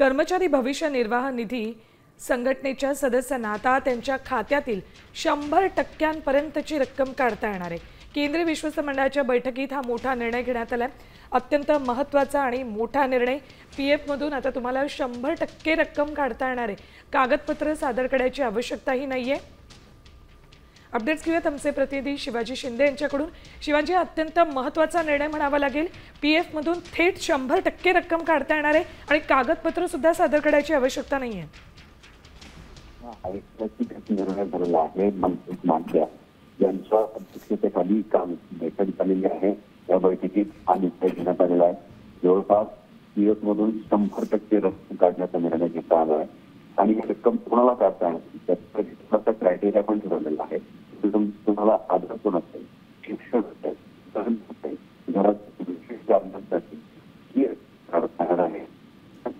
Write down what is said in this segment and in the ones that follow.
कर्मचारी भविष्य निर्वाह निधी संघटनेच्या सदस्यांना आता त्यांच्या खात्यातील 100% रक्कम काढता येणार आहे। केंद्रीय विश्वस्त मंडळाच्या बैठकीत हा मोठा निर्णय घेण्यात आला। अत्यंत महत्त्वाचा आणि मोठा निर्णय। पीएफ मधून आता तुम्हाला 100% रक्कम काढता येणार आहे। कागदपत्र सादर करण्याची आवश्यकताही नाहीये। अपडेट्स घेऊयात आमचे प्रतिनिधी शिवाजी शिंदे यांच्याकडून। शिवाजी, अत्यंत महत्त्वाचा निर्णय म्हणावा लागेल। पीएफ मधून थेट 100% रक्कम काढता येणार आहे आणि कागदपत्र सुद्धा सादर करण्याची आवश्यकता नाहीये। निर्णय झालेला आहे। मनसुख मांडविया यांच्या अध्यक्षतेखाली काम बैठक झालेली आहे। या बैठकीत हा निर्णय घेण्यात आलेला आहे। जवळपास पीएफ मधून 100% रक्कम काढण्याचा निर्णय घेतला आला आहे आणि ही रक्कम कोणाला काढता येणार त्याचा क्रायटेरिया पण ठरवलेला आहे। तुम्हाला आधार कोण असेल, शिक्षण असेल, सहन असेल, घरात विशेष कारणांसाठी काढता येणार आहे।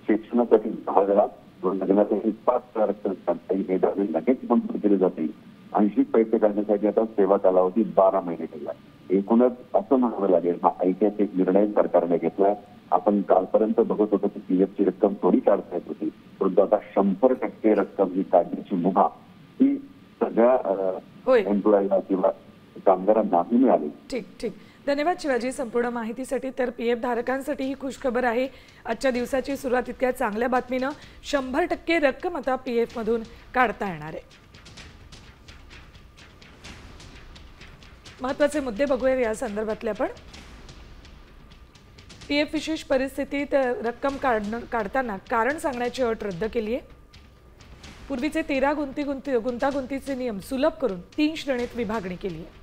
शिक्षणासाठी 10,000 लग्नासाठी 5,000 रक्कम काढता येईल। हे दावे लगेच मंजूर केले जातील। 80 पैसे काढण्यासाठी आता सेवा कालावधी 12 महिने केला। एकूणच असं म्हणावं लागेल हा ऐतिहासिक निर्णय सरकारने घेतला। आपण कालपर्यंत बघत होतो की पीएफची रक्कम थोडी काढता येत होती, परंतु आता 100% रक्कम ही काढण्याची मुभा ही सगळ्या एम्प्लॉईला किंवा कामगारांना मिळाली। ठीक ठीक, धन्यवाद शिवाजी संपूर्ण माहितीसाठी। तर पीएफ धारकांसाठी ही खुशखबर आहे। आजच्या दिवसाची सुरुवात इतक्या चांगल्या बातमीनं 100% रक्कम आता पीएफ मधून काढता येणार आहे। महत्त्वाचे मुद्दे बघूया या संदर्भातले आपण। पीएफ विशेष परिस्थितीत रक्कम काढताना कारण सांगण्याची अट रद्द केली आहे। पूर्वीचे 13 गुंतागुंतीचे नियम सुलभ करून 3 श्रेणीत विभागणी केली आहे।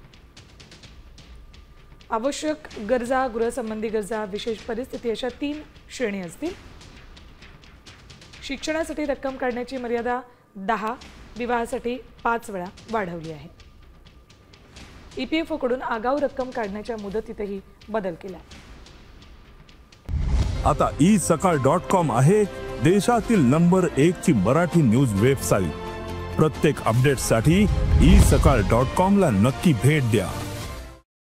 आवश्यक गरजा, गृहसंबंधी गरजा, विशेष परिस्थिती अशा 3 श्रेणी असतील। शिक्षणासाठी रक्कम काढण्याची मर्यादा 10, विवाहासाठी 5 वेळा वाढवली आहे। ईपीएफओकडून आगाऊ रक्कम काढण्याच्या मुदतीतही बदल केला। आता isakal.com आहे देशातील नंबर 1 ची मराठी न्यूज वेबसाईट। प्रत्येक अपडेटसाठी isakal.com ला नक्की भेट द्या।